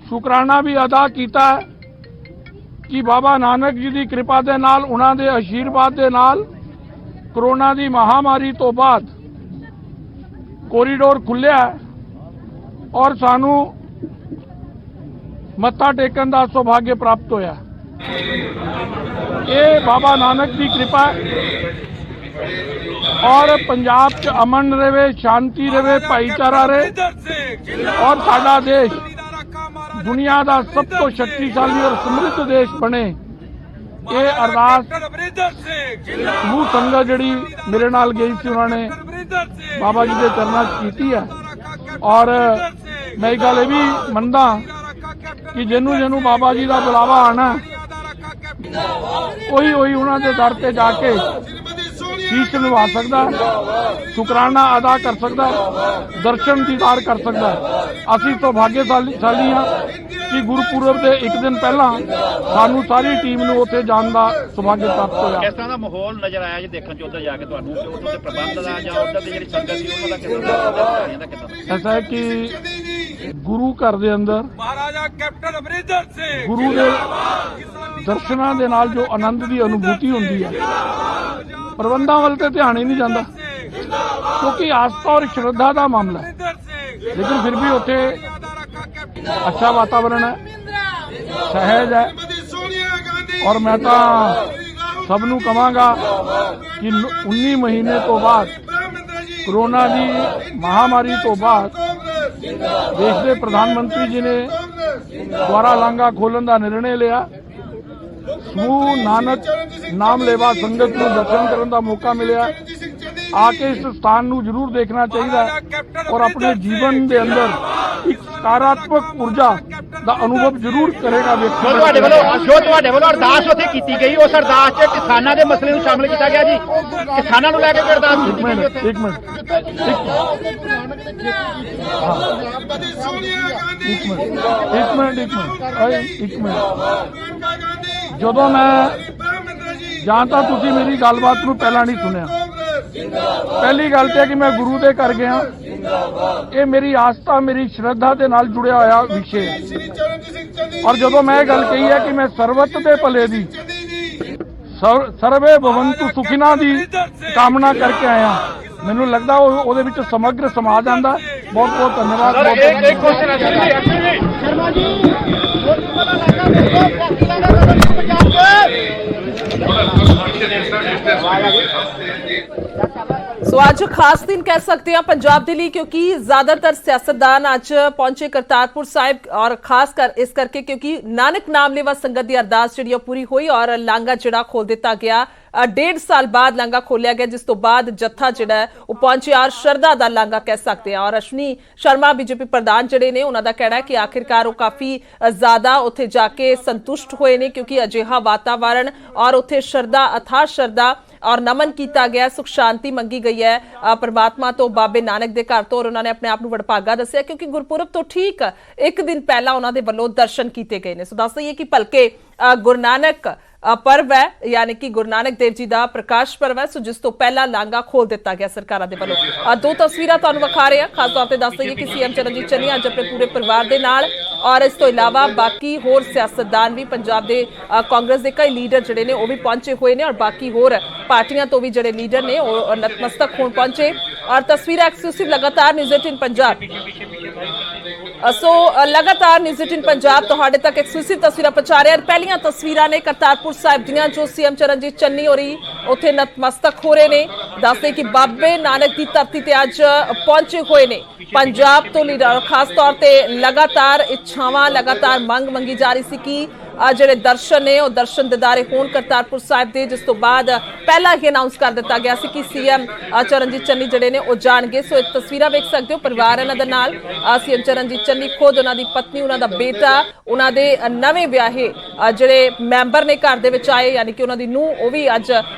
शुकराना भी अदा किया है कि बाबा नानक जी की कृपा के नाल, उन्हां दे आशीर्वाद के नाल कोरोना की महामारी तो बाद कोरीडोर खुलिया और सानू मत्था टेकन का सौभाग्य प्राप्त होया। ये बाबा नानक की कृपा और पंजाब च अमन रहे, शांति रहे, भाईचारा रहे और साडा देश दुनिया का सब तो शक्तिशाली और समृद्ध देश बने। ये अरदास समूह संगत जिहड़ी मेरे नाल गई सी, उन्होंने बाबा जी के चरणों च कीती है। और मैं एक गल भी मनदा कि जिन्हों बाबा जी का बुलावा आना, कोई उन्होंने दर पे जाके शीश निभा सकता है, शुकराना अदा कर सकता है, दर्शन दीदार कर सकता है। असी सौभाग्यशाली हाँ कि गुरुपुरब के एक दिन पहला सानू सारी टीम नूं उत्थे जाण दा सौभाग्य प्राप्त होया। किस तरह का माहौल नजर आया जी देखण च उधर जाके तुहानूं कि उधर दे प्रबंध दा जां उधर दी जिहड़ी संगत सी उन्हां दा कितना? ऐसा है कि गुरु घर दे अंदर महाराजा कैप्टन अमरिंदर सिंह गुरु दे दर्शनां दे नाल जो आनंद की अनुभूति हुंदी है, प्रबंधां वल ते ध्यान ही नहीं जाता क्योंकि आस्था और श्रद्धा का मामला है। लेकिन फिर भी उत्थे अच्छा वातावरण है, सहज है। और मैं तो सबनू कहांगा कि 19 महीने तो बाद कोरोना की महामारी तो बाद देश के प्रधानमंत्री जी ने द्वारा लांघा खोलन का निर्णय लिया। समूह नानक नाम लेवा संगत को दर्शन करने का मौका मिला। आके इस स्थान को जरूर देखना चाहिए और अपने जीवन के अंदर एक सकारात्मक ऊर्जा का अनुभव जरूर करेगा व्यक्ति। जो तुहाडे वल्लों अरदास उत्थे कीती गई, उस अरदास च किसानां दे मसले नूं शामिल किया गया जी। किसानां नूं लैके अरदास कीती गई उत्थे। एक मिनट ਜਦੋਂ मैं ਜਾਂ ਤਾਂ ਤੁਸੀਂ ਮੇਰੀ ਗੱਲਬਾਤ ਨੂੰ ਪਹਿਲਾਂ नहीं सुनिया। पहली गल तो है कि मैं गुरु के घर गया, ये मेरी आस्था मेरी श्रद्धा के नाल जुड़िया होया विषय है। और जो मैं गल कही है कि मैं सर्वत के भले दी सर्वे भवंतु सुखिना की कामना करके आया, मैनू लगता वो समग्र समाज आंदा। बहुत बहुत धन्यवाद। सो आज खास दिन कह सकते हैं पंजाब के लिए, क्योंकि ज्यादातर सियासतदान आज पहुंचे करतारपुर साहिब और खास कर इस करके क्योंकि नानक नाम लेवा संगत की अरदास जी पूरी हुई और लांघा जिहड़ा खोल दिता गया। 1.5 साल बाद लांघा खोलिया गया, जिस तो बाद जत्था जिहड़ा है वो पहुंचे और शरदा दा लांघा कह सकते हैं। और अश्विनी शर्मा बीजेपी प्रधान जिहड़े ने उन्हां दा कहना है कि आखिरकार वो काफी ज्यादा उत्थे जाके संतुष्ट हुए ने, क्योंकि अजिहा वातावरण और उत्थे शरदा अथाह शरदा और नमन किया गया, सुख शांति मंगी गई है परमात्मा तो बाबे नानक दे घर तो। और उन्होंने अपने आप को वडभागा दस्सिया क्योंकि गुरपुरब तो ठीक एक दिन पहला उन्होंने वल्लों दर्शन किए गए ने। सो दस दईए कि भलके गुरु नानक पर्व है, यानी कि गुरु नानक देव जी का प्रकाश पर्व है। सो जिस तो पहला लांघा खोल दिता गया सरकारां दे वल्लों। दो तस्वीरां तुहानूं विखा रहे हैं, खास तौर पर दस दईए कि सीएम चरणजीत चन्नी अज अपने पूरे परिवार के नाल और इस तो इलावा बाकी होर सियासतदान भी पंजाब के कांग्रेस के कई लीडर जिहड़े ने वो भी पहुंचे हुए हैं और बाकी होर पार्टियां तो भी जिहड़े लीडर ने वो नतमस्तक होण पहुंचे। और तस्वीर एक्सक्लूसिव लगातार न्यूज़ 18 पंजाब। सो लगातार न्यूज़ 18 पंजाब तुहाडे तक एक्सक्लूसिव तस्वीरां पहुंचा रहे हैं। पहलियां तस्वीरां ने करतारपुर साहिब दियां जो सीएम चरणजीत चन्नी होरी उत्थे नतमस्तक हो रहे ने। दसदे कि बाबे नानक की धरती ते अज पहुंचे हुए ने पंजाब तो लीडर। खास तौर पर लगातार इच्छावां लगातार मंग मंगी जा रही सी कि जिहड़े दर्शन ने वो दर्शन दीदारे होण करतारपुर साहिब दे, जिस तो बाद पहला ही अनाउंस कर दिता गया सी कि सीएम चरणजीत चन्नी जिहड़े ने वो जाणगे। सो एक तस्वीरां वेख सकते हो, परिवार इन्हां दे नाल सीएम चरणजीत चन्नी खुद उन्हां दी पत्नी उन्हां दा बेटा उन्हां दे नवें ब्याहे ਜਿਹੜੇ ਮੈਂਬਰ ਨੇ ਘਰ ਦੇ ਵਿੱਚ ਆਏ, ਯਾਨੀ ਕਿ ਉਹਨਾਂ ਦੀ ਨੂੰਹ ਉਹ ਵੀ ਅੱਜ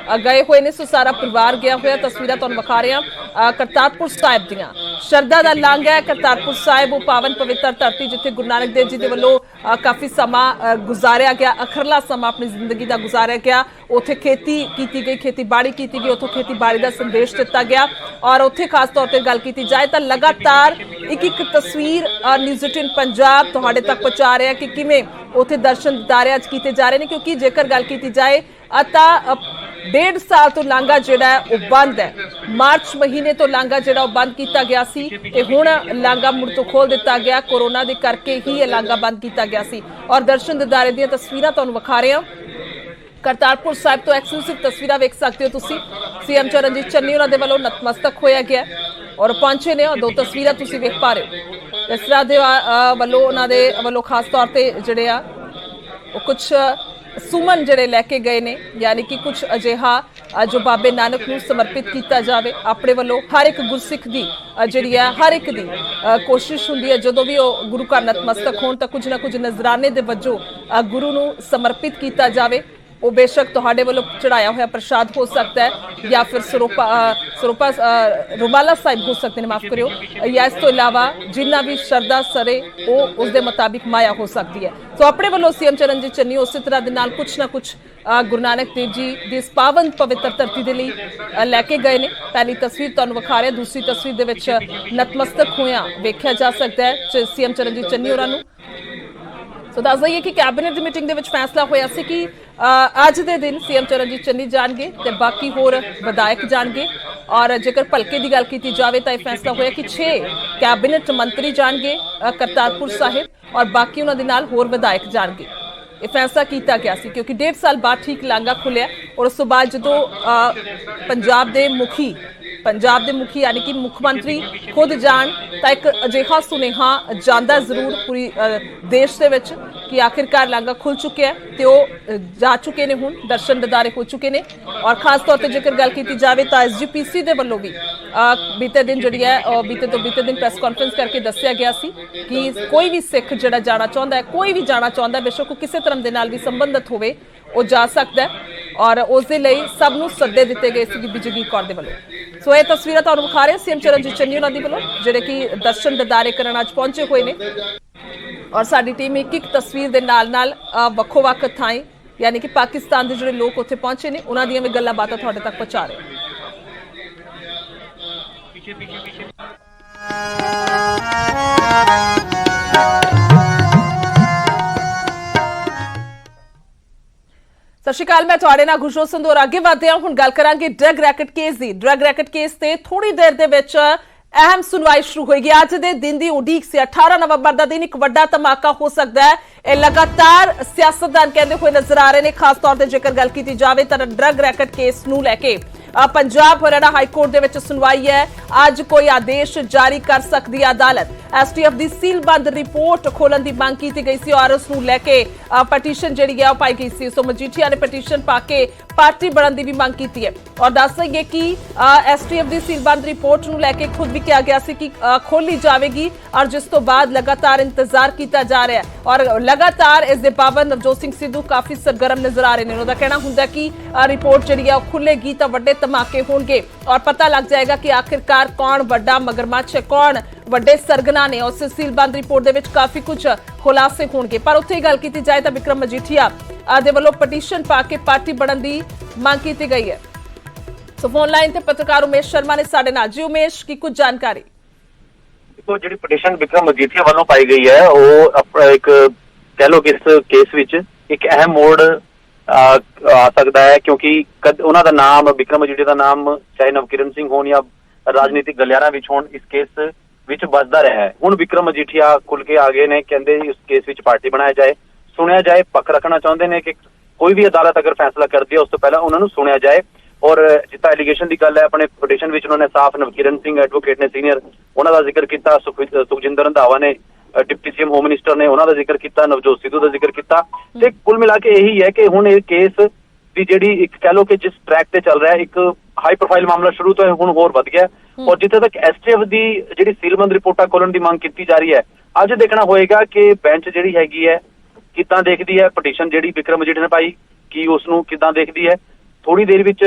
ਗਏ ਹੋਏ ਨੇ। ਸੋ ਸਾਰਾ ਪਰਿਵਾਰ ਗਿਆ ਹੋਇਆ। ਤਸਵੀਰਾਂ ਤੁਹਾਨੂੰ ਵਿਖਾ ਰਹੇ ਹਾਂ ਕਰਤਾਰਪੁਰ ਸਾਹਿਬ ਦੀਆਂ। ਸ਼ਰਧਾ ਦਾ ਲਾਂਘਾ ਹੈ ਕਰਤਾਰਪੁਰ ਸਾਹਿਬ, ਉਹ ਪਾਵਨ ਪਵਿੱਤਰ ਧਰਤੀ ਜਿੱਥੇ ਗੁਰੂ ਨਾਨਕ ਦੇਵ ਜੀ ਦੇ ਵੱਲੋਂ ਕਾਫੀ ਸਮਾਂ ਗੁਜ਼ਾਰਿਆ ਗਿਆ, ਅਖਰਲਾ ਸਮਾਂ ਆਪਣੀ ਜ਼ਿੰਦਗੀ ਦਾ ਗੁਜ਼ਾਰਿਆ ਗਿਆ। ਉੱਥੇ ਖੇਤੀ ਕੀਤੀ ਗਈ, ਖੇਤੀਬਾੜੀ ਕੀਤੀ ਗਈ, ਉੱਥੋਂ ਖੇਤੀਬਾੜੀ ਦਾ ਸੰਦੇਸ਼ ਦਿੱਤਾ ਗਿਆ। ਔਰ ਉੱਥੇ ਖਾਸ ਤੌਰ ਤੇ ਗੱਲ ਕੀਤੀ ਜਾਏ ਤਾਂ ਲਗਾਤਾਰ ਇੱਕ ਤਸਵੀਰ ਨਿਊਜ਼ 18 ਪੰਜਾਬ ਤੁਹਾਡੇ ਤੱਕ ਪਹੁੰਚਾ ਰਿਹਾ ਕਿ ਕਿਵੇਂ ਉੱਥੇ ਦਰਸ਼ਨ ਦਿਦਾਰੇ ਅੱਜ ਕੀਤੇ ਜਾ ਰਹੇ ਨੇ। ਕਿਉਂਕਿ ਜੇਕਰ ਗੱਲ ਕੀਤੀ ਜਾਏ ਤਾਂ 1.5 ਸਾਲ ਤੋਂ ਲਾਂਘਾ ਜਿਹੜਾ ਉਹ ਬੰਦ ਹੈ। ਮਾਰਚ ਮਹੀਨੇ ਤੋਂ ਲਾਂਘਾ ਜਿਹੜਾ ਉਹ ਬੰਦ ਕੀਤਾ ਗਿਆ ਸੀ ਤੇ ਹੁਣ ਲਾਂਘਾ ਮੁੜ ਤੋਂ ਖੋਲ ਦਿੱਤਾ ਗਿਆ। ਕੋਰੋਨਾ ਦੇ ਕਰਕੇ ਹੀ ਇਹ ਲਾਂਘਾ ਬੰਦ ਕੀਤਾ ਗਿਆ ਸੀ। ਔਰ ਦਰਸ਼ਨ ਦਿਦਾਰੇ ਦੀਆਂ ਤਸਵੀਰਾਂ ਤੁਹਾਨੂੰ ਵਿਖਾ ਰਹੇ ਹਾਂ ਕਰਤਾਰਪੁਰ ਸਾਹਿਬ ਤੋਂ। ਐਕਸਕਲੂਸਿਵ ਤਸਵੀਰਾਂ ਵੇਖ ਸਕਦੇ ਹੋ ਤੁਸੀਂ। ਸੀਐਮ ਚਰਨਜੀਤ ਚੰਨੀ ਉਹਨਾਂ ਦੇ ਵੱਲੋਂ ਨਤਮਸਤਕ ਹੋਇਆ ਗਿਆ ਔਰ ਪਹੁੰਚੇ ਨੇ। ਔਰ ਦੋ ਤਸਵੀਰਾਂ ਤੁਸੀਂ ਵੇਖ ਪਾ ਰਹੇ ਹੋ। ਇਸ ਤਰ੍ਹਾਂ ਦੇ ਵੱਲੋਂ ਉਹਨਾਂ ਦੇ ਵੱਲੋਂ ਖਾਸ ਤੌਰ ਤੇ ਜਿਹੜੇ ਆ ਉਹ ਕੁਝ ਸੁਮਨ ਜਿਹੜੇ ਲੈ ਕੇ ਗਏ ਨੇ, ਯਾਨੀ ਕਿ ਕੁਝ ਅਜਿਹਾ ਜੋ ਬਾਬੇ ਨਾਨਕ ਨੂੰ ਸਮਰਪਿਤ ਕੀਤਾ ਜਾਵੇ। ਆਪਣੇ ਵੱਲੋਂ ਹਰ ਇੱਕ ਗੁਰਸਿੱਖ ਦੀ ਜਿਹੜੀ ਹੈ ਹਰ ਇੱਕ ਦੀ ਕੋਸ਼ਿਸ਼ ਹੁੰਦੀ ਹੈ ਜਦੋਂ ਵੀ ਉਹ ਗੁਰੂ ਘਰ ਨਤਮਸਤਕ ਹੋਣ ਤਾਂ ਕੁਝ ਨਾ ਕੁਝ ਨਜ਼ਰਾਨੇ ਦੇ ਵਜੋਂ ਗੁਰੂ ਨੂੰ ਸਮਰਪਿਤ ਕੀਤਾ ਜਾਵੇ। ਉਹ ਬੇਸ਼ੱਕ ਤੁਹਾਡੇ ਵੱਲੋਂ ਚੜਾਇਆ ਹੋਇਆ ਪ੍ਰਸ਼ਾਦ ਹੋ ਸਕਦਾ ਹੈ ਜਾਂ ਫਿਰ ਸਰੋਪਾ ਰੁਮਾਲਾ ਸਾਹਿਬ ਹੋ ਸਕਦੇ ਨੇ, ਮਾਫ ਕਰਿਓ, ਜਾਂ ਇਸ ਤੋਂ ਇਲਾਵਾ ਜਿੰਨਾ ਵੀ ਸ਼ਰਧਾ ਸਰੇ ਉਹ ਉਸ ਦੇ ਮੁਤਾਬਿਕ ਮਾਇਆ ਹੋ ਸਕਦੀ ਹੈ। ਸੋ ਆਪਣੇ ਵੱਲੋਂ ਸੀਐਮ ਚਰਨਜੀਤ ਚੰਨੀ ਉਸੇ ਤਰ੍ਹਾਂ ਦੇ ਨਾਲ ਕੁਝ ਨਾ ਕੁਝ ਗੁਰੂ ਨਾਨਕ ਦੇਵ ਜੀ ਦੀ ਇਸ ਪਾਵਨ ਪਵਿੱਤਰ ਧਰਤੀ ਦੇ ਲਈ ਲੈ ਕੇ ਗਏ ਨੇ। ਪਹਿਲੀ ਤਸਵੀਰ ਤੁਹਾਨੂੰ ਵਿਖਾ ਰਿਹਾ, ਦੂਸਰੀ ਤਸਵੀਰ ਦੇ ਵਿੱਚ ਨਤਮਸਤਕ ਹੋਇਆ ਵੇਖਿਆ ਜਾ ਸਕਦਾ ਹੈ ਸੀਐਮ ਚਰਨਜੀਤ ਚੰਨੀ ਹੋਰਾਂ ਨੂੰ। ਸੋ ਦੱਸ ਦਈਏ ਕਿ ਕੈਬਨਿਟ ਦੀ ਮੀਟਿੰਗ ਦੇ ਵਿੱਚ ਫੈਸਲਾ ਹੋਇਆ ਸੀ ਕਿ ਅੱਜ ਦੇ ਦਿਨ ਸੀਐਮ ਚਰਨਜੀਤ ਚੰਨੀ ਜਾਣਗੇ ਤੇ ਬਾਕੀ ਹੋਰ ਵਿਧਾਇਕ ਜਾਣਗੇ। ਔਰ ਜੇਕਰ ਭਲਕੇ ਦੀ ਗੱਲ ਕੀਤੀ ਜਾਵੇ ਤਾਂ ਇਹ ਫੈਸਲਾ ਹੋਇਆ ਕਿ 6 ਕੈਬਨਿਟ ਮੰਤਰੀ ਜਾਣਗੇ ਕਰਤਾਰਪੁਰ ਸਾਹਿਬ ਔਰ ਬਾਕੀ ਉਹਨਾਂ ਦੇ ਨਾਲ ਹੋਰ ਵਿਧਾਇਕ ਜਾਣਗੇ। ਇਹ ਫੈਸਲਾ ਕੀਤਾ ਗਿਆ ਸੀ ਕਿਉਂਕਿ 1.5 ਸਾਲ ਬਾਅਦ ਠੀਕ ਲਾਂਘਾ ਖੁੱਲਿਆ ਔਰ ਉਸ ਤੋਂ ਬਾਅਦ ਜਦੋਂ ਪੰਜਾਬ ਦੇ ਮੁਖੀ ਯਾਨੀ ਕਿ ਮੁੱਖ ਮੰਤਰੀ ਖੁਦ ਜਾਣ ਤਾਂ ਇੱਕ ਅਜਿਹਾ ਸੁਨੇਹਾ ਜਾਂਦਾ ਜ਼ਰੂਰ ਪੂਰੀ ਦੇਸ਼ ਦੇ ਵਿੱਚ ਕਿ ਆਖਿਰਕਾਰ ਲਾਂਘਾ ਖੁੱਲ ਚੁੱਕਿਆ ਤੇ ਉਹ ਜਾ ਚੁੱਕੇ ਨੇ, ਹੁਣ ਦਰਸ਼ਨ ਦਿਦਾਰੇ ਹੋ ਚੁੱਕੇ ਨੇ। ਔਰ ਖਾਸ ਤੌਰ ਤੇ ਜੇਕਰ ਗੱਲ ਕੀਤੀ ਜਾਵੇ ਤਾਂ ਐਸਜੀਪੀਸੀ ਦੇ ਵੱਲੋਂ ਵੀ ਬੀਤੇ ਦਿਨ ਜਿਹੜੀ ਹੈ ਬੀਤੇ ਦਿਨ ਪ੍ਰੈਸ ਕਾਨਫਰੰਸ ਕਰਕੇ ਦੱਸਿਆ ਗਿਆ ਸੀ ਕਿ ਕੋਈ ਵੀ ਸਿੱਖ ਜਿਹੜਾ ਜਾਣਾ ਚਾਹੁੰਦਾ ਹੈ, ਕੋਈ ਵੀ ਜਾਣਾ ਚਾਹੁੰਦਾ, ਬੇਸ਼ੱਕ ਉਹ ਕਿਸੇ ਧਰਮ ਦੇ ਨਾਲ ਵੀ ਸੰਬੰਧਿਤ ਹੋਵੇ, ਉਹ ਜਾ ਸਕਦਾ ਹੈ। ਔਰ ਉਸ ਦੇ ਲਈ ਸਭ ਨੂੰ ਸੱਦੇ ਦਿੱਤੇ ਗਏ ਸੀ ਬੀਬੀ ਜਗੀਰ ਕੌਰ ਦੇ ਵੱਲੋਂ। ਸੋ ਇਹ ਤਸਵੀਰਾਂ ਤੁਹਾਨੂੰ ਵਿਖਾ ਰਹੇ ਸੀਐਮ ਚਰਨਜੀਤ ਚੰਨੀ ਉਹਨਾਂ ਦੀ ਵੱਲੋਂ ਜਿਹੜੇ ਕਿ ਦਰਸ਼ਨ ਦਿਦਾਰੇ ਕਰਨ ਅੱਜ ਪਹੁੰਚੇ ਹੋਏ ਨੇ। ਔਰ ਸਾਡੀ ਟੀਮ ਇੱਕ ਤਸਵੀਰ ਦੇ ਨਾਲ ਵੱਖੋ-ਵੱਖ ਥਾਂ ਯਾਨੀ ਕਿ ਪਾਕਿਸਤਾਨ ਦੇ ਜਿਹੜੇ ਲੋਕ ਉੱਥੇ ਪਹੁੰਚੇ ਨੇ ਉਹਨਾਂ ਦੀਆਂ ਵੀ ਗੱਲਾਂ ਬਾਤਾਂ ਤੁਹਾਡੇ ਤੱਕ ਪਹੁੰਚਾ ਰਹੇ। ਸਤਿ ਸ਼੍ਰੀ ਅਕਾਲ, ਮੈਂ ਤੁਹਾਡੇ ਨਾਲ ਗੁਰਜੋਤ ਸੰਧੂ। ਅੱਗੇ ਵਧਦੇ ਹਾਂ, ਹੁਣ ਗੱਲ ਕਰਾਂਗੇ ਡਰੱਗ ਰੈਕਟ ਕੇਸ ਦੀ। ਡਰੱਗ ਰੈਕਟ ਕੇਸ ਤੇ ਥੋੜੀ ਦੇਰ ਦੇ ਵਿੱਚ ਅਹਿਮ ਸੁਣਵਾਈ ਸ਼ੁਰੂ ਹੋਏਗੀ। ਅੱਜ ਦੇ ਦਿਨ ਦੀ ਉਡੀਕ ਸੀ 18 ਨਵੰਬਰ ਦਾ ਦਿਨ, ਇੱਕ ਵੱਡਾ ਧਮਾਕਾ ਹੋ ਸਕਦਾ ਹੈ। ਇਹ ਲਗਾਤਾਰ ਸਿਆਸਤਦਾਨ ਕਹਿੰਦੇ ਹੋਏ ਨਜ਼ਰ ਆ ਰਹੇ ਨੇ। ਖਾਸ ਤੌਰ ਤੇ ਜੇਕਰ ਗੱਲ ਕੀਤੀ ਜਾਵੇ ਤਾਂ ਡਰੱਗ ਰੈਕਟ ਕੇਸ ਨੂੰ ਲੈ ਕੇ ਪੰਜਾਬ ਹਰਿਆਣਾ ਹਾਈ ਕੋਰਟ ਦੇ ਵਿੱਚ ਸੁਣਵਾਈ ਹੈ। ਅੱਜ ਕੋਈ ਆਦੇਸ਼ ਜਾਰੀ ਕਰ ਸਕਦੀ ਹੈ ਅਦਾਲਤ। ਐਸਟੀਐਫ ਦੀ ਸੀਲਬੰਦ ਰਿਪੋਰਟ ਖੋਲਣ ਦੀ ਮੰਗ ਕੀਤੀ ਗਈ ਸੀ ਔਰ ਉਸ ਨੂੰ ਲੈ ਕੇ ਪਟੀਸ਼ਨ ਜਿਹੜੀ ਹੈ ਉਹ ਪਾਈ ਗਈ ਸੀ। ਸੋ ਮਜੀਠੀਆ ਨੇ ਪਟੀਸ਼ਨ ਪਾ ਕੇ ਪਾਰਟੀ ਬਣਨ ਦੀ ਵੀ ਮੰਗ ਕੀਤੀ ਹੈ। ਔਰ ਦੱਸ ਦਈਏ ਕਿ ਐਸਟੀਐਫ ਦੀ ਸੀਲਬੰਦ ਰਿਪੋਰਟ ਨੂੰ ਲੈ ਕੇ ਖੁਦ ਵੀ ਕਿਹਾ ਗਿਆ ਸੀ ਕਿ ਖੋਲੀ ਜਾਵੇਗੀ ਔਰ ਜਿਸ ਤੋਂ ਬਾਅਦ ਲਗਾਤਾਰ ਇੰਤਜ਼ਾਰ ਕੀਤਾ ਜਾ ਰਿਹਾ ਹੈ। ਔਰ ਲਗਾਤਾਰ ਇਸ ਦੇ ਪਾਬੰਦ ਨਵਜੋਤ ਸਿੰਘ ਸਿੱਧੂ ਕਾਫੀ ਸਰਗਰਮ ਨਜ਼ਰ ਆ ਰਹੇ ਨੇ। ਉਹਦਾ ਕਹਿਣਾ ਹੁੰਦਾ ਕਿ ਰਿਪੋਰਟ ਜਿਹੜੀ ਹੈ ਉਹ ਖੁੱਲੇਗੀ ਤਾਂ ਵੱਡੇ ਧਮਾਕੇ ਹੋਣਗੇ ਔਰ ਪਤਾ ਲੱਗ ਜਾਏਗਾ ਕਿ ਆਖਿਰਕਾਰ ਕੌਣ ਵੱਡਾ ਮਗਰਮੱਛ ਹੈ, ਕੌਣ ਵੱਡੇ ਸਰਗਨਾ ਨੇ। ਉਸ ਸੀਲਬੰਦ ਰਿਪੋਰਟ ਦੇ ਵਿੱਚ ਕਾਫੀ ਕੁਝ ਖੁਲਾਸੇ ਹੋਣਗੇ। ਪਰ ਉੱਥੇ ਗੱਲ ਕੀਤੀ ਜਾਏ ਤਾਂ ਵਿਕਰਮ ਮਜੀਠੀਆ ਦੇ ਵੱਲੋਂ ਪਟੀਸ਼ਨ ਪਾ ਕੇ ਪਾਰਟੀ ਬਣਨ ਦੀ ਮੰਗ ਕੀਤੀ ਗਈ ਹੈ। ਸੋ ਫੋਨ ਲਾਈਨ ਤੇ ਪੱਤਰਕਾਰ ਉਮੇਸ਼ ਸ਼ਰਮਾ ਨੇ ਸਾਡੇ ਨਾਲ। ਜੀ ਉਮੇਸ਼, ਕੀ ਕੁਝ ਜਾਣਕਾਰੀ? ਦੇਖੋ, ਜਿਹੜੀ ਪਟੀਸ਼ਨ ਵਿਕਰਮ ਮਜੀਠੀਆ ਵੱਲੋਂ ਪਾਈ ਗਈ ਹੈ ਉਹ ਇੱਕ ਕਹਿ ਲੋ ਕਿ ਇਸ ਕੇਸ ਵਿੱਚ ਇੱਕ ਅਹਿਮ ਮੋੜ ਆ ਸਕਦਾ ਹੈ ਕਿਉਂਕਿ ਉਹਨਾਂ ਦਾ ਨਾਮ ਵਿਕਰਮ ਮਜੀਠੀਆ ਦਾ ਨਾਮ ਚਾਹੇ ਨਵਕਿਰਨ ਸਿੰਘ ਹੋਣ ਜਾਂ ਰਾਜਨੀਤਿਕ ਗਲਿਆਰਾਂ ਵਿੱਚ ਹੋਣ ਇਸ ਕੇਸ ਵਿੱਚ ਵੱਜਦਾ ਰਿਹਾ ਹੈ। ਹੁਣ ਵਿਕਰਮ ਮਜੀਠੀਆ ਖੁੱਲ ਕੇ ਆ ਗਏ ਨੇ, ਕਹਿੰਦੇ ਇਸ ਕੇਸ ਵਿੱਚ ਪਾਰਟੀ ਬਣਾਇਆ ਜਾਏ, ਸੁਣਿਆ ਜਾਏ, ਪੱਖ ਰੱਖਣਾ ਚਾਹੁੰਦੇ ਨੇ ਕਿ ਕੋਈ ਵੀ ਅਦਾਲਤ ਅਗਰ ਫੈਸਲਾ ਕਰਦੀ ਹੈ ਉਸ ਤੋਂ ਪਹਿਲਾਂ ਉਹਨਾਂ ਨੂੰ ਸੁਣਿਆ ਜਾਏ। ਔਰ ਜਿੱਦਾਂ ਐਲੀਗੇਸ਼ਨ ਦੀ ਗੱਲ ਹੈ ਆਪਣੇ ਪਟੀਸ਼ਨ ਵਿੱਚ ਉਹਨਾਂ ਨੇ ਸਾਫ਼ ਨਵਕਿਰਨ ਸਿੰਘ ਐਡਵੋਕੇਟ ਨੇ ਸੀਨੀਅਰ ਉਹਨਾਂ ਦਾ ਜ਼ਿਕਰ ਕੀਤਾ, ਸੁਖਜਿੰਦਰ ਰੰਧਾਵਾ ਨੇ ਡਿਪਟੀ ਸੀਐਮ ਹੋਮ ਮਿਨਿਸਟਰ ਨੇ ਉਹਨਾਂ ਦਾ ਜ਼ਿਕਰ ਕੀਤਾ, ਨਵਜੋਤ ਸਿੱਧੂ ਦਾ ਜ਼ਿਕਰ ਕੀਤਾ। ਤੇ ਕੁੱਲ ਮਿਲਾ ਕੇ ਇਹੀ ਹੈ ਕਿ ਹੁਣ ਇਹ ਕੇਸ ਦੀ ਜਿਹੜੀ ਇੱਕ ਕਹਿ ਲੋ ਕਿ ਜਿਸ ਟਰੈਕ ਤੇ ਚੱਲ ਰਿਹਾ ਇੱਕ ਹਾਈ ਪ੍ਰੋਫਾਈਲ ਮਾਮਲਾ ਸ਼ੁਰੂ ਤੋਂ ਹੁਣ ਹੋਰ ਵੱਧ ਗਿਆ। ਔਰ ਜਿੱਥੇ ਤੱਕ ਐਸਟੀਐਫ ਦੀ ਜਿਹੜੀ ਸੀਲਬੰਦ ਰਿਪੋਰਟਾਂ ਖੋਲਣ ਦੀ ਮੰਗ ਕੀਤੀ ਜਾ ਰਹੀ ਹੈ, ਅੱਜ ਦੇਖਣਾ ਹੋਏਗਾ ਕਿ ਬੈਂਚ ਜਿਹੜੀ ਹੈਗੀ ਹੈ ਕਿੱਦਾਂ ਦੇਖਦੀ ਹੈ ਪਟੀਸ਼ਨ ਜਿਹੜੀ ਵਿਕਰਮ ਮਜੀਠੀਆ ਨੇ ਪਾਈ, ਕੀ ਉਸ ਨੂੰ ਕਿੱਦਾਂ ਦੇਖਦੀ ਹੈ। ਥੋੜੀ ਦੇਰ ਵਿੱਚ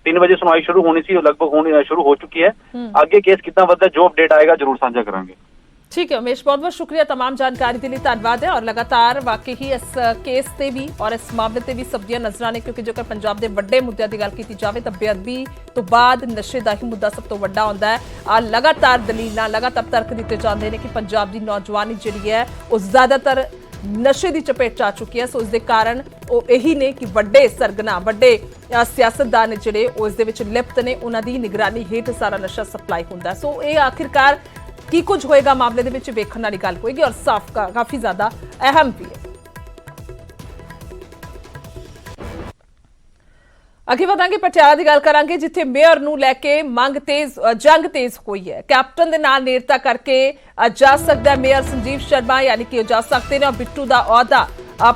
3 ਵਜੇ ਸੁਣਵਾਈ ਸ਼ੁਰੂ ਹੋਣੀ ਸੀ, ਉਹ ਲਗਭਗ ਹੋਣੀ ਸ਼ੁਰੂ ਹੋ ਚੁੱਕੀ ਹੈ। ਅੱਗੇ ਕੇਸ ਕਿੱਦਾਂ ਵੱਧਦਾ, ਜੋ ਅਪਡੇਟ ਆਏਗਾ ਜ਼ਰੂਰ ਸਾਂਝਾ ਕਰਾਂਗੇ। ठीक है उमेश, बहुत बहुत शुक्रिया तमाम जानकारी के लिए, धन्यवाद है। और लगातार वाकई ही इस केस से भी और इस मामले से भी सब्जियां नजर आने, क्योंकि जेकर पंजाब के वड्डे मुद्दों की गल की जाए तो बेअदबी तो बाद नशे का ही मुद्दा सब तो वड्डा होंदा है। आ लगातार दलील लगातार तर्क दिते जाते हैं कि पंजाब की नौजवानी जिहड़ी है वो ज्यादातर नशे की चपेट च आ चुकी है। सो इसके कारण वो यही ने कि वड्डे सरगना वड्डे सियासतदान जिहड़े उस दे विच लिप्त ने, उन्हां दी निगरानी हेठ सारा नशा सप्लाई हुंदा है। सो ये आखिरकार की कुछ होएगा मामले दे विच वेखण वाली गल होएगी और साफ काफी ज्यादा अहम भी है। अगे वधांगे, पटियाला की गल करांगे जिथे मेयर नूं लैके जंग तेज हुई है। कैप्टन दे नाल नेड़ता करके जा सकदा है मेयर संजीव शर्मा, यानी कि जा सकते ने बिट्टू दा अहुदा।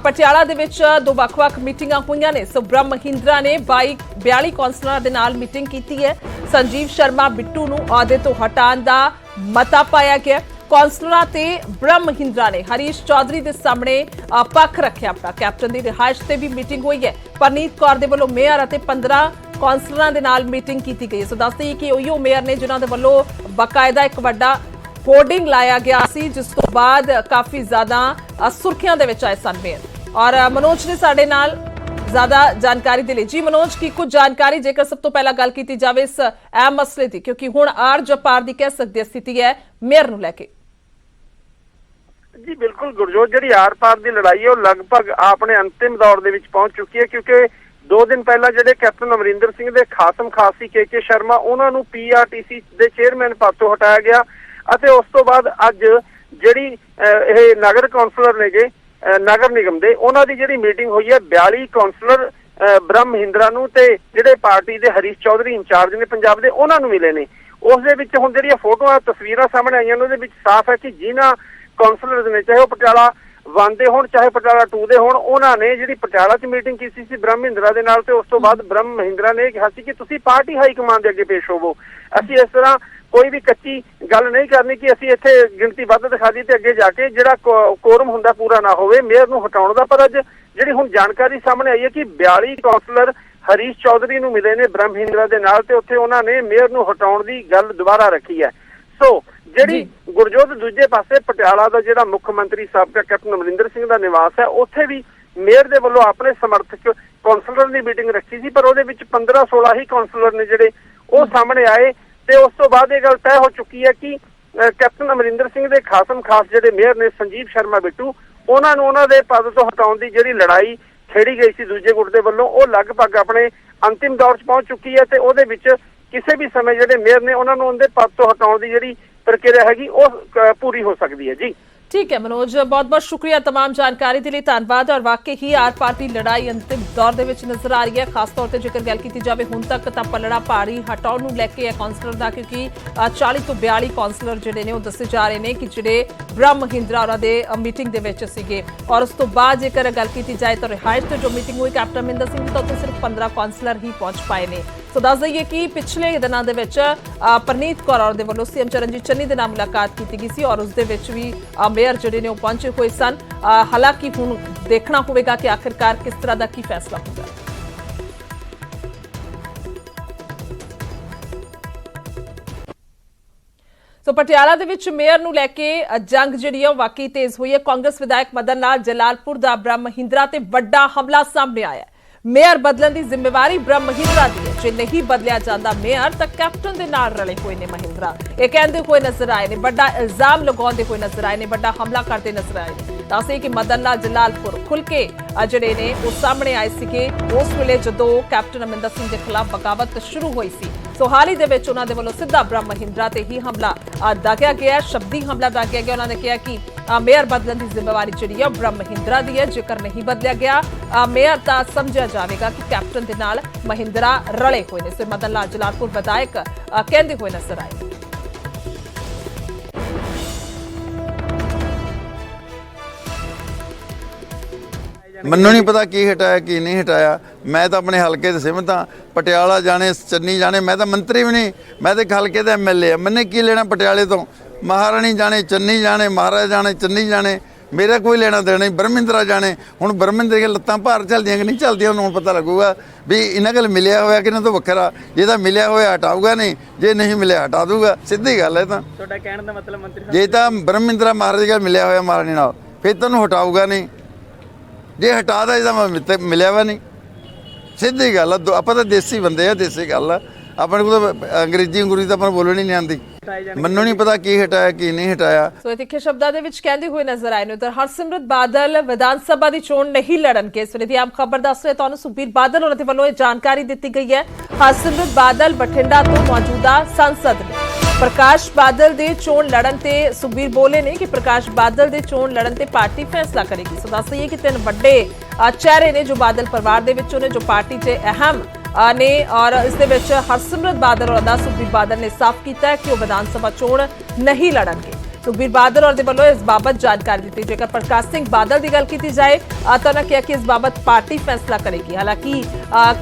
पटियाला दे विच 2 ਵੱਖ-ਵੱਖ मीटिंगां हुईआं ने। सो ब्रह्म महिंद्रा ने 42 कौंसलरां दे नाल मीटिंग कीती है। संजीव शर्मा बिट्टू नूं अहुदे तो हटाण दा मता पाया गया। कौंसलरां ते ब्रह्म महिंद्रा ने हरीश चौधरी के सामने पक्ष रखिया अपना। कैप्टन की रिहायश से भी मीटिंग हुई है। परनीत कौर दे वल्लों मेयर अते 15 कौंसलरां दे नाल मीटिंग की गई। सो दस दईए कि उहिओ मेयर ने जिन्हां दे वल्लों बाकायदा एक वड्डा होर्डिंग लाया गया सी, जिस तो बाद काफी ज्यादा सुर्खियां दे विच आए सन मेयर। और मनोज ने साडे नाल ज्यादा जानकारी दे लई। जी मनोज, की कुछ जानकारी जेकर सब तो पहला गल की जाए इस अहम मसले की, क्योंकि हुण आर ज पार दी कह सकते स्थिति है मेयर नूं लैके। जी बिल्कुल गुरजोत, जी आर पार की लड़ाई है वो लगभग अपने अंतिम दौर के पहुंच चुकी है, क्योंकि 2 दिन पहला जो कैप्टन अमरिंदर सिंह के खासम खासी के शर्मा उन्होंने PRTC के चेयरमैन पद तो हटाया गया। उस तो बाद अज जी नगर कौंसलर ने गे नगर निगम के उन्होंने जी मीटिंग हुई है 42 कौंसलर ब्रह्म महिंद्रा नूं ते जिहड़े पार्टी के हरीश चौधरी इंचार्ज ने पंजाब के उन्होंने मिले ने। उस दे विच हुण जिहड़ियां फोटोआं तस्वीरां सामने आईयां ने, उहदे विच साफ है कि जिन्हां कौंसलर ने चाहे वो पटियाला 1 दे होण चाहे पटियाला 2 दे होण, उन्होंने जिहड़ी पटियाला च मीटिंग की सी ब्रह्म महिंद्रा दे नाल, ते उस तो बाद ब्रह्म महिंद्रा ने कहा कि तुसीं पार्टी हाई कमान दे अगे पेश होवो। असीं इस तरह कोई भी कच्ची गल नहीं करनी कि असीं इत्थे गिणती वध दिखा दी ते अगे जाके जिहड़ा कोरम हुंदा पूरा ना होवे मेयर नूं हटाउण दा। पर अज जिहड़ी हुण जानकारी सामने आई है कि 42 कौंसलर हरीश चौधरी नूं मिले ने ब्रह्म महिंद्रा दे नाल, ते उत्थे उन्हां ने मेयर नूं हटाउण दी गल दुबारा रखी है। सो जिहड़ी गुरजोत दूजे पासे पटियाला दा जिहड़ा मुख मंत्री साबका कैप्टन अमरिंदर सिंह दा निवास है, उत्थे भी मेयर दे वल्लों अपने समर्थक कौंसलर दी मीटिंग रखी सी, पर उहदे विच 15-16 ही कौंसलर ने जिहड़े ਉਹ सामने आए। ਤੇ ਉਸ ਤੋਂ ਬਾਅਦ ਇਹ ਗੱਲ ਤੈਅ ਹੋ ਚੁੱਕੀ ਹੈ ਕਿ ਕੈਪਟਨ ਅਮਰਿੰਦਰ ਸਿੰਘ ਦੇ ਖਾਸਮ ਖਾਸ ਜਿਹੜੇ ਮੇਅਰ ਨੇ ਸੰਜੀਵ ਸ਼ਰਮਾ ਬਿੱਟੂ, ਉਹਨਾਂ ਨੂੰ ਉਹਨਾਂ ਦੇ ਪਦ ਤੋਂ ਹਟਾਉਣ ਦੀ ਜਿਹੜੀ ਲੜਾਈ ਛੇੜੀ ਗਈ ਸੀ ਦੂਜੇ ਗੁੱਟ ਦੇ ਵੱਲੋਂ, ਉਹ ਲਗਭਗ ਆਪਣੇ ਅੰਤਿਮ ਦੌਰ 'ਚ ਪਹੁੰਚ ਚੁੱਕੀ ਹੈ। ਤੇ ਉਹਦੇ ਵਿੱਚ ਕਿਸੇ ਵੀ ਸਮੇਂ ਜਿਹੜੇ ਮੇਅਰ ਨੇ ਉਹਨਾਂ ਨੂੰ ਉਹਦੇ ਪਦ ਤੋਂ ਹਟਾਉਣ ਦੀ ਜਿਹੜੀ ਪ੍ਰਕਿਰਿਆ हैगी ਉਹ पूरी हो सकती है। जी ठीक है मनोज, बहुत बहुत शुक्रिया तमाम जानकारी के लिए, धन्यवाद। और वाकई ही आर पार की लड़ाई अंतिम दौर के नजर आ रही है, खास तौर पर जेकर गल की जाए हुण तक तो पलड़ा पहाड़ी हटाउण नूं लैके है कौंसलर का, क्योंकि 40 तो 42 कौंसलर जिहड़े ने दसे जा रहे हैं कि जिहड़े ब्रह्म महिंद्रा उन्हां दे मीटिंग दे विच सीगे। और उस तो बाद जेकर गल की जाए तो रिहायश तो जो मीटिंग हुई कैप्टन अमरिंदर सिंह तो सिर्फ 15 कौंसलर ही पहुंच पाए ने। सो दस दईए कि पिछले दिनों के विच परनीत कौर और दे वल्लों सीएम चरणजीत चन्नी दे नाल मुलाकात की गई सी और उस दे विच भी मेयर जिहड़े ने पहुंचे हुए सन। हालांकि हुण देखना होगा कि आखिरकार किस तरह का की फैसला होगा। सो पटियाला दे विच मेयर नूं लैके जंग जिहड़ी है वाकई तेज हुई है। कांग्रेस विधायक मदन लाल जलालपुर दा ब्रह्म महिंद्रा ते वड्डा हमला सामने आया है। मेयर बदलण दी जिम्मेवारी ब्रह्म महिंद्रा दी है। जे नहीं बदलिया जांदा मेयर तां कैप्टन दे नाल रले हुए ने महिंद्रा, ये कहंदे हुए नजर आए ने, वड्डा इल्जाम लगाउंदे हुए नजर आए ने, वड्डा हमला करते नजर आए ने। दस्से कि मदन लाल जलालपुर खुल के जिहड़े ने वो सामने आए सीगे उस वेले जदों कैप्टन अमरिंदर सिंह दे खिलाफ बगावत शुरू हुई सी। सो हाल ही दे विच उन्हां दे वल्लों सीधा ब्रह्म महिंद्रा ते ही हमला दागिया गया, शब्दी हमला दागिया गया। उन्होंने कहा कि मेयर बदलण की जिम्मेवारी जिहड़ी है ब्रह्म महिंद्रा दी है, जेकर नहीं बदलिया गया मेयर तां समझिया जाएगा कि कैप्टन दे नाल महिंद्रा रले हुए ने। सो मदन लाल जलालपुर विधायक कहंदे हुए नजर आए। ਮੈਨੂੰ नहीं पता की हटाया की नहीं हटाया, मैं तो अपने हल्के से सीमित हाँ। पटियाला जाने चन्नी जाने, मैं तो मंत्री भी नहीं, मैं तो एक हल्के का MLA। मैंने की लेना पटियाले तो, महाराणी जाने चन्नी जाने, महाराजा जाने चन्नी जाने, ਮੇਰਾ ਕੋਈ ਲੈਣਾ ਦੇਣਾ ਨਹੀਂ। ਬਰਮਿੰਦਰਾ ਜਾਣੇ, ਹੁਣ ਬਰਮਿੰਦਰ ਦੀਆਂ ਲੱਤਾਂ ਭਾਰ ਚੱਲਦੀਆਂ ਕਿ ਨਹੀਂ ਚੱਲਦੀਆਂ, ਉਹਨੂੰ ਹੁਣ ਪਤਾ ਲੱਗੂਗਾ ਵੀ ਇਹਨਾਂ ਕੋਲ ਮਿਲਿਆ ਹੋਇਆ ਕਿ ਇਹਨਾਂ ਤੋਂ ਵੱਖਰਾ। ਜੇ ਤਾਂ ਮਿਲਿਆ ਹੋਇਆ ਹਟਾਊਗਾ ਨਹੀਂ, ਜੇ ਨਹੀਂ ਮਿਲਿਆ ਹਟਾ ਦੂਗਾ, ਸਿੱਧੀ ਗੱਲ ਹੈ। ਤਾਂ ਤੁਹਾਡਾ ਕਹਿਣ ਦਾ ਮਤਲਬ ਮੰਤਰੀ ਸਾਹਿਬ ਜੇ ਤਾਂ ਬਰਮਿੰਦਰਾ ਮਹਾਰਾਜ ਕੋਲ ਮਿਲਿਆ ਹੋਇਆ ਮਹਾਰਾਣੀ ਨਾਲ, ਫਿਰ ਤੁਹਾਨੂੰ ਹਟਾਊਗਾ ਨਹੀਂ। ਜੇ ਹਟਾਦਾ ਇਹਦਾ ਮਿਲਿਆ ਵਾ ਨਹੀਂ, ਸਿੱਧੀ ਗੱਲ ਆ। ਆਪਾਂ ਤਾਂ ਦੇਸੀ ਬੰਦੇ ਆ, ਦੇਸੀ ਗੱਲ ਆ। ਆਪਣੇ ਕੋਲ ਤਾਂ ਅੰਗਰੇਜ਼ੀ ਤਾਂ ਆਪਾਂ ਨੂੰ ਬੋਲਣੀ ਨਹੀਂ ਆਉਂਦੀ। ਮੈਨੂੰ ਨਹੀਂ ਪਤਾ ਕੀ ਹਟਾਇਆ ਕੀ ਨਹੀਂ ਹਟਾਇਆ। ਸੋ ਇਹ ਤਿੱਖੇ ਸ਼ਬਦਾਂ ਦੇ ਵਿੱਚ ਕਹਿੰਦੇ ਹੋਏ ਨਜ਼ਰ ਆਏ ਨੇ। ਉਧਰ ਹਰਸਿਮਰਤ ਬਾਦਲ ਵਿਧਾਨ ਸਭਾ ਦੀ ਚੋਣ ਨਹੀਂ ਲੜਨਗੇ। ਇਸ ਵੇਲੇ ਦੀ ਆਮ ਖਬਰ ਦੱਸ ਰਹੇ ਤੁਹਾਨੂੰ ਸੁਖਬੀਰ ਬਾਦਲ ਉਹਨਾਂ ਦੇ ਵੱਲੋਂ ਇਹ ਜਾਣਕਾਰੀ ਦਿੱਤੀ ਗਈ ਹੈ। ਹਰਸਿਮਰਤ ਬਾਦਲ ਬਠਿੰਡਾ ਤੋਂ ਮੌਜੂਦਾ ਸੰਸਦ ਨੇ। ਪ੍ਰਕਾਸ਼ ਬਾਦਲ ਦੇ ਚੋਣ ਲੜਨ ਤੇ ਸੁਖਬੀਰ ਬੋਲੇ ਨੇ ਕਿ ਪ੍ਰਕਾਸ਼ ਬਾਦਲ ਦੇ ਚੋਣ ਲੜਨ ਤੇ ਪਾਰਟੀ ਫੈਸਲਾ ਕਰੇਗੀ। ਸੋ ਦੱਸ ਦਈਏ ਕਿ 3 ਵੱਡੇ ਚਿਹਰੇ ਨੇ ਜੋ ਬਾਦਲ ਪਰਿਵਾਰ ਦੇ ਵਿੱਚੋਂ ਨੇ, ਜੋ ਪਾਰਟੀ 'ਚ ਅਹਿਮ ਨੇ, ਔਰ ਇਸ ਦੇ ਵਿੱਚ ਹਰਸਿਮਰਤ ਬਾਦਲ ਔਰ ਦਾ ਸੁਖਬੀਰ ਬਾਦਲ ਨੇ ਸਾਫ਼ ਕੀਤਾ ਹੈ ਕਿ ਉਹ ਵਿਧਾਨ ਸਭਾ ਚੋਣ ਨਹੀਂ ਲੜਨਗੇ। ਸੁਖਬੀਰ ਬਾਦਲ ਔਰ ਦੇ ਵੱਲੋਂ ਇਸ ਬਾਬਤ ਜਾਣਕਾਰੀ ਦਿੱਤੀ। ਜੇਕਰ ਪ੍ਰਕਾਸ਼ ਸਿੰਘ ਬਾਦਲ ਦੀ ਗੱਲ ਕੀਤੀ ਜਾਏ ਤਾਂ ਉਹਨਾਂ ਕਿਹਾ ਕਿ ਇਸ ਬਾਬਤ ਪਾਰਟੀ ਫੈਸਲਾ ਕਰੇਗੀ। ਹਾਲਾਂਕਿ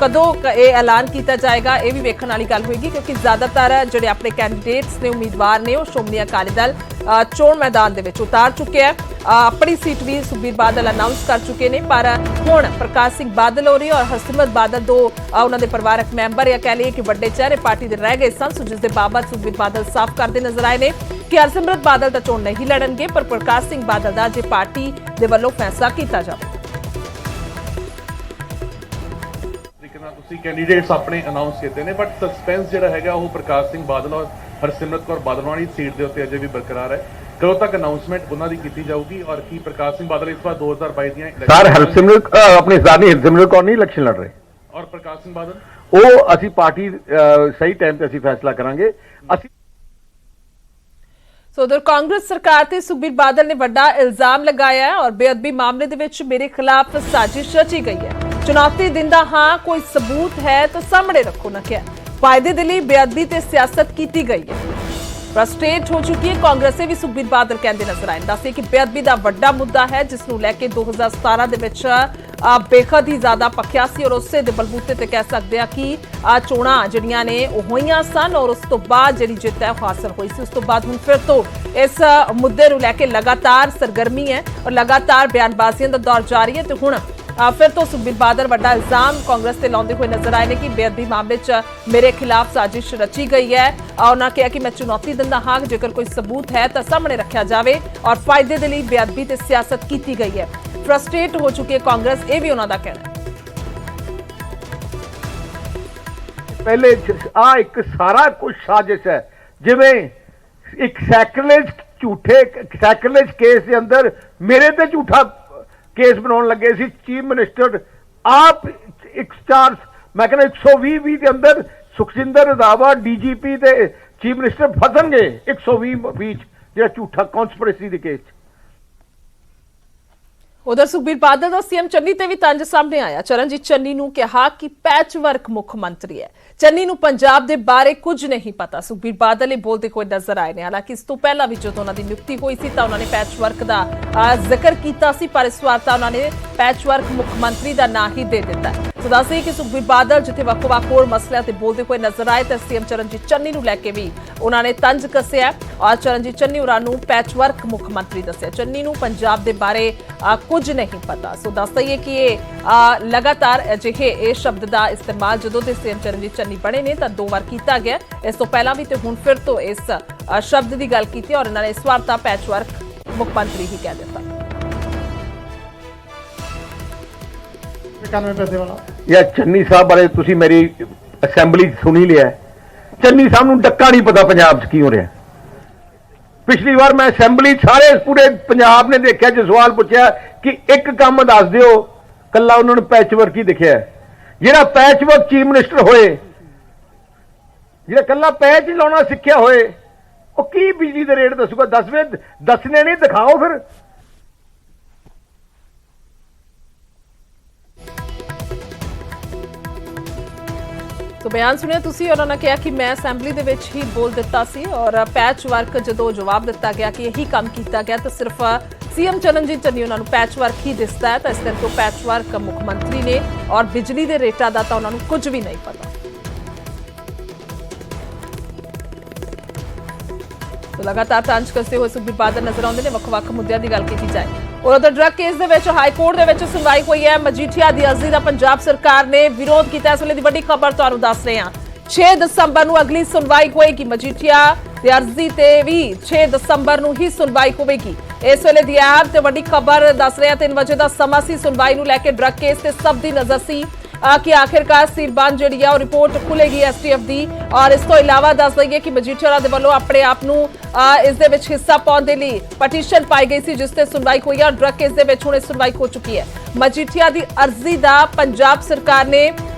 ਕਦੋਂ ਇਹ ਐਲਾਨ ਕੀਤਾ ਜਾਏਗਾ ਇਹ ਵੀ ਵੇਖਣ ਵਾਲੀ ਗੱਲ ਹੋਏਗੀ, ਕਿਉਂਕਿ ਜ਼ਿਆਦਾਤਰ ਜਿਹੜੇ ਆਪਣੇ ਕੈਂਡੀਡੇਟਸ ਨੇ, ਉਮੀਦਵਾਰ ਨੇ, ਉਹ ਸ਼੍ਰੋਮਣੀ ਅਕਾਲੀ ਦਲ ਚੋਣ ਮੈਦਾਨ ਦੇ ਵਿੱਚ ਉਤਾਰ ਚੁੱਕੇ ਹੈ। ਆਪਣੀ ਸੀਟ ਵੀ ਸੁਖਬੀਰ ਬਾਦਲ ਅਨਾਉਂਸ ਕਰ ਚੁੱਕੇ ਨੇ, ਪਰ ਹੁਣ ਪ੍ਰਕਾਸ਼ ਸਿੰਘ ਬਾਦਲ ਹੋਰੀ ਔਰ ਹਰਸਿਮਰਤ ਬਾਦਲ ਦੋ ਉਹਨਾਂ ਦੇ ਪਰਿਵਾਰਕ ਮੈਂਬਰ ਜਾਂ ਕਹਿ ਲਈਏ ਕਿ ਵੱਡੇ ਚਿਹਰੇ ਪਾਰਟੀ ਦੇ ਰਹਿ ਗਏ ਸਨ, ਜਿਸ ਦੇ ਬਾਬਤ ਸੁਖਬੀਰ ਬਾਦਲ ਸਾਫ਼ ਕਰਦੇ ਨਜ਼ਰ ਆਏ ਨੇ ਕਿ ਹਰਸਿਮਰਤ ਬਾਦਲ ਦਾ ਚੋਣ ਨਹੀਂ ਲੜਨਗੇ, ਪਰ ਪ੍ਰਕਾਸ਼ ਸਿੰਘ ਬਾਦਲ ਦਾ ਜੇ ਪਾਰਟੀ ਦੇ ਵੱਲੋਂ ਫੈਸਲਾ ਕੀਤਾ ਜਾਵੇ। ਤੁਸੀਂ ਕੈਂਡੀਡੇਟਸ ਆਪਣੇ ਅਨਾਉਂਸ ਕੀਤੇ ਨੇ, ਬਟ ਸਸਪੈਂਸ ਜਿਹੜਾ ਹੈਗਾ ਉਹ ਪ੍ਰਕਾਸ਼ ਸਿੰਘ ਬਾਦਲ ਔਰ ਹਰਸਿਮਰਤ ਕੌਰ ਬਾਦਲ ਵਾਲੀ ਸੀਟ ਦੇ ਉੱਤੇ ਅਜੇ ਵੀ ਬਰਕਰਾਰ ਹੈ। ਕਦੋਂ ਤੱਕ ਅਨਾਉਂਸਮੈਂਟ ਉਹਨਾਂ ਦੀ ਕੀਤੀ ਜਾਊਗੀ ਔਰ ਕੀ ਪ੍ਰਕਾਸ਼ ਸਿੰਘ ਬਾਦਲ ਇਸ ਵਾਰ 2022 ਦੀਆਂ ਸਰ ਹਰਸਿਮਰਤ ਆਪਣੀ ਸਾਡੀ ਹਰਸਿਮਰਤ ਕੌਰ ਨਹੀਂ ਇਲੈਕਸ਼ਨ ਲੜ ਰਹੇ, ਔਰ ਪ੍ਰਕਾਸ਼ ਸਿੰਘ ਬਾਦਲ ਉਹ ਅਸੀਂ ਪਾਰਟੀ ਸਹੀ ਟਾਈਮ ਤੇ ਅਸੀਂ ਫੈਸਲਾ ਕਰਾਂਗੇ। ਅਸੀਂ ਸੋ ਉਧਰ ਕਾਂਗਰਸ ਸਰਕਾਰ ਤੇ ਸੁਖਬੀਰ ਬਾਦਲ ਨੇ ਵੱਡਾ ਇਲਜ਼ਾਮ ਲਗਾਇਆ ਹੈ ਔਰ ਬੇਅਦਬੀ ਮਾਮਲੇ ਦੇ ਵਿੱਚ ਮੇਰੇ ਖਿਲਾਫ ਸਾਜ਼ਿਸ਼ ਰਚੀ ਗਈ ਹੈ। ਚੁਣੌਤੀ ਦਿੰਦਾ ਹਾਂ, ਕੋਈ ਸਬੂਤ ਹੈ ਤਾਂ ਸਾਹਮਣੇ ਰੱਖੋ ਨਾ ਕਿਹਾ। ਫਾਇਦੇ ਦੇ ਲਈ ਬੇਅਦਬੀ ਤੇ ਸਿਆਸਤ ਕੀਤੀ ਗਈ ਹੈ। ਫਰਸਟ੍ਰੇਟ ਹੋ ਚੁੱਕੀ ਹੈ ਕਾਂਗਰਸ ਵੀ ਸੁਖਬੀਰ ਬਾਦਲ ਕਹਿੰਦੇ ਨਜ਼ਰ ਆਏ। ਦੱਸੇ ਕਿ ਬੇਅਦਬੀ ਦਾ ਵੱਡਾ ਮੁੱਦਾ ਹੈ, ਜਿਸ ਨੂੰ ਲੈ ਕੇ 2017 ਦੇ ਵਿੱਚ ਬੇਖਦ ਹੀ ਜ਼ਿਆਦਾ ਪੱਖਿਆ ਸੀ ਔਰ ਉਸੇ ਦੇ ਬਲਬੂਤੇ ਤੇ ਕਹਿ ਸਕਦੇ ਆ ਕਿ ਚੋਣਾਂ ਜਿਹੜੀਆਂ ਨੇ ਉਹ ਹੋਈਆਂ ਸਨ ਔਰ ਉਸ ਤੋਂ ਬਾਅਦ ਜਿਹੜੀ ਜਿੱਤ ਹੈ ਉਹ ਹਾਸਲ ਹੋਈ ਸੀ। ਉਸ ਤੋਂ ਬਾਅਦ ਹੁਣ ਫਿਰ ਤੋਂ ਇਸ ਮੁੱਦੇ ਨੂੰ ਲੈ ਕੇ ਲਗਾਤਾਰ ਸਰਗਰਮੀ ਹੈ ਔਰ ਲਗਾਤਾਰ ਬਿਆਨਬਾਜ਼ੀਆਂ ਦਾ ਦੌਰ ਜਾਰੀ ਹੈ ਤੇ ਹੁਣ ਫਿਰ ਤੋਂ ਸੁਖਬੀਰ ਬਾਦਲ ਵੱਡਾ ਇਲਜ਼ਾਮ ਕਾਂਗਰਸ ਤੇ ਲਾਉਂਦੇ ਹੋਏ ਨਜ਼ਰ ਆਏ ਨੇ ਕਿ ਬੇਅਦਬੀ ਮਾਮਲੇ 'ਚ ਮੇਰੇ ਖਿਲਾਫ ਸਾਜ਼ਿਸ਼ ਰਚੀ ਗਈ ਹੈ। ਉਹਨਾਂ ਕਿਹਾ ਕਿ ਮੈਂ ਚੁਣੌਤੀ ਦਿੰਦਾ ਹਾਂ, ਜੇਕਰ ਕੋਈ ਸਬੂਤ ਹੈ ਤਾਂ ਸਾਹਮਣੇ ਰੱਖਿਆ ਜਾਵੇ ਔਰ ਫਾਇਦੇ ਦੇ ਲਈ ਬੇਅਦਬੀ ਤੇ ਸਿਆਸਤ ਕੀਤੀ ਗਈ ਹੈ। ਫਰਸਟ੍ਰੇਟ ਹੋ ਚੁੱਕੀ ਹੈ ਕਾਂਗਰਸ, ਇਹ ਵੀ ਉਹਨਾਂ ਦਾ ਕਹਿਣਾ ਹੈ। ਪਹਿਲੇ ਇੱਕ ਸਾਰਾ ਕੁਝ ਸਾਜ਼ਿਸ਼ ਹੈ, ਜਿਵੇਂ ਇੱਕ ਝੂਠੇ ਸੈਕਰੇਜ ਕੇਸ ਦੇ ਅੰਦਰ ਮੇਰੇ ਤੇ ਝੂਠਾ ਕੇਸ ਬਣਾਉਣ ਲੱਗੇ ਸੀ। ਚੀਫ ਮਿਨਿਸਟਰ ਆਪ ਮੈਂ ਕਹਿੰਦਾ 120 ਦੇ ਅੰਦਰ ਸੁਖਜਿੰਦਰ ਰੰਧਾਵਾ ਡੀਜੀਪੀ ਤੇ ਚੀਫ ਮਿਨਿਸਟਰ ਫਸਣਗੇ 120 ਵਿੱਚ, ਜਿਹੜਾ ਝੂਠਾ ਕਨਸਪੀਰੇਸੀ ਦੇ ਕੇਸ। ਉਧਰ ਸੁਖਬੀਰ ਬਾਦਲ ਦਾ ਸੀਐਮ ਚੰਨੀ ਤੇ ਵੀ ਤੰਜ ਸਾਹਮਣੇ ਆਇਆ। ਚਰਨਜੀਤ ਚੰਨੀ ਨੂੰ ਕਿਹਾ ਕਿ ਪੈਚਵਰਕ ਮੁੱਖ ਮੰਤਰੀ ਹੈ, ਚੰਨੀ ਨੂੰ ਪੰਜਾਬ ਦੇ ਬਾਰੇ ਕੁਝ ਨਹੀਂ ਪਤਾ। ਸੁਖਬੀਰ ਬਾਦਲ ਇਹ ਬੋਲਦੇ ਹੋਏ ਨਜ਼ਰ ਆਏ ਨੇ। ਹਾਲਾਂਕਿ ਇਸ ਤੋਂ ਪਹਿਲਾਂ ਵੀ ਜਦੋਂ ਉਹਨਾਂ ਦੀ ਨਿਯੁਕਤੀ ਹੋਈ ਸੀ ਤਾਂ ਉਹਨਾਂ ਨੇ ਪੈਚਵਰਕ ਦਾ ਜ਼ਿਕਰ ਕੀਤਾ ਸੀ, ਪਰ ਇਸ ਵਾਰ ਤਾਂ ਉਹਨਾਂ ਨੇ ਪੈਚਵਰਕ ਮੁੱਖ ਮੰਤਰੀ ਦਾ ਨਾਂ ਹੀ ਦੇ ਦਿੱਤਾ। ਸੋ ਦੱਸਦੇ ਕਿ ਸੁਖਬੀਰ ਬਾਦਲ ਜਿੱਥੇ ਵੱਖ-ਵੱਖ ਹੋਰ ਮਸਲਿਆਂ ਤੇ ਬੋਲਦੇ ਹੋਏ ਨਜ਼ਰ ਆਏ ਤਾਂ ਸੀਐਮ ਚਰਨਜੀਤ ਚੰਨੀ ਨੂੰ ਲੈ ਕੇ ਵੀ ਉਹਨਾਂ ਨੇ ਤੰਜ ਕੱਸਿਆ ਔਰ ਚਰਨਜੀਤ ਚੰਨੀ ਹੋਰਾਂ ਨੂੰ ਪੈਚਵਰਕ ਮੁੱਖ ਮੰਤਰੀ ਦੱਸਿਆ। ਚੰਨੀ ਨੂੰ ਪੰਜਾਬ ਦੇ ਬਾਰੇ ਕੁਝ ਨਹੀਂ ਪਤਾ। ਸੋ ਦੱਸ ਦਈਏ ਕਿ ਇਹ ਲਗਾਤਾਰ ਅਜਿਹੇ ਇਹ ਸ਼ਬਦ ਦਾ ਇਸਤੇਮਾਲ ਜਦੋਂ ਦੇ ਸੀਐਮ ਚਰਨਜੀਤ ਚੰਨੀ ਬਣੇ ਨੇ ਤਾਂ 2 ਵਾਰ ਕੀਤਾ ਗਿਆ। ਇਸ ਤੋਂ ਪਹਿਲਾਂ ਵੀ ਤੇ ਹੁਣ ਫਿਰ ਤੋਂ ਇਸ ਸ਼ਬਦ ਦੀ ਗੱਲ ਕੀਤੀ ਔਰ ਇਹਨਾਂ ਨੇ ਇਸ ਵਾਰ ਤਾਂ ਪੈਚਵਰਕ ਮੁੱਖ ਮੰਤਰੀ ਹੀ ਕਹਿ ਦਿੱਤਾ। ਯਾ ਚੰਨੀ ਸਾਹਿਬ ਬਾਰੇ ਤੁਸੀਂ ਮੇਰੀ ਅਸੈਂਬਲੀ ਸੁਣੀ ਲਿਆ। ਚੰਨੀ ਸਾਹਿਬ ਨੂੰ ਡੱਕਾ ਨਹੀਂ ਪਤਾ ਪੰਜਾਬ 'ਚ ਕੀ ਹੋ ਰਿਹਾ। ਪਿਛਲੀ ਵਾਰ ਮੈਂ ਅਸੈਂਬਲੀ ਸਾਰੇ ਪੂਰੇ ਪੰਜਾਬ ਨੇ ਦੇਖਿਆ, ਜੇ ਸਵਾਲ ਪੁੱਛਿਆ ਕਿ ਇੱਕ ਕੰਮ ਦੱਸ ਦਿਓ, ਕੱਲਾ ਉਹਨਾਂ ਨੂੰ ਪੈਚਵਰਕ ਹੀ ਦਿਖਿਆ। ਜਿਹੜਾ ਪੈਚਵਰਕ ਚੀਫ ਮਿਨਿਸਟਰ ਹੋਏ, ਜਿਹੜਾ ਕੱਲਾ ਪੈਚ ਲਾਉਣਾ ਸਿੱਖਿਆ ਹੋਏ, ਉਹ ਕੀ ਬਿਜਲੀ ਦੇ ਰੇਟ ਦੱਸੂਗਾ? ਦੱਸਣੇ ਨਹੀਂ, ਦਿਖਾਓ ਫਿਰ। तो बयान सुनिया तुसी और उन्होंने कहा कि मैं असैंबली दे विच ही बोल दिता सी और पैच वर्क जो जवाब दिता गया कि यही काम किया गया तो सिर्फ सीएम चरणजीत चन्नी उन्होंने पैच वर्क ही दिसता है, तो इस करके पैच वर्क मुख मंत्री ने और बिजली के रेटा का तो उन्होंने कुछ भी नहीं पता। तो लगातार तंज कसते हुए सुखबीर बादल नजर आते हैं। ਵੱਖ-ਵੱਖ ਮੁੱਦਿਆਂ ਦੀ ਗੱਲ ਕੀਤੀ ਜਾਏ और उधर ड्रग केस ਦੇ ਵਿੱਚ ਹਾਈ ਕੋਰਟ ਦੇ ਵਿੱਚ ਸੁਣਵਾਈ ਹੋਈ ਹੈ। ਮਜੀਠੀਆ ਦੀ ਅਰਜ਼ੀ ਦਾ ਪੰਜਾਬ ਸਰਕਾਰ ਨੇ ਵਿਰੋਧ ਕੀਤਾ। ਇਸ ਵੇਲੇ ਦੀ ਵੱਡੀ ਖਬਰ ਤੁਹਾਨੂੰ ਦੱਸ ਰਹੇ ਹਾਂ। 6 ਦਸੰਬਰ ਨੂੰ ਅਗਲੀ ਸੁਣਵਾਈ ਹੋਏਗੀ। ਮਜੀਠੀਆ ਦੀ ਅਰਜ਼ੀ ਤੇ ਵੀ 6 ਦਸੰਬਰ ਨੂੰ ਹੀ ਸੁਣਵਾਈ ਹੋਵੇਗੀ। ਇਸ ਵੇਲੇ ਦੀ ਅਹਿਮ ਤੇ ਵੱਡੀ ਖਬਰ ਦੱਸ ਰਹੇ ਹਾਂ। 3 ਵਜੇ ਦਾ ਸਮਾਂ ਸੀ ਸੁਣਵਾਈ ਨੂੰ ਲੈ ਕੇ। ਡਰਗ ਕੇਸ ਤੇ ਸਭ ਦੀ ਨਜ਼ਰ ਸੀ कि आखिरकार सीरबंद जिहड़ी है रिपोर्ट खुलेगी STF दी। और इस तो इलावा दस दईए कि मजीठिया दे वल्लों अपने आप नूं इस दे विच हिस्सा पाउण दे लई पटीशन पाई गई सी जिस ते सुनवाई हुई है। और ड्रग केस दे विच हुण सुनवाई हो चुकी है। मजीठिया दी अर्जी दा पंजाब सरकार ने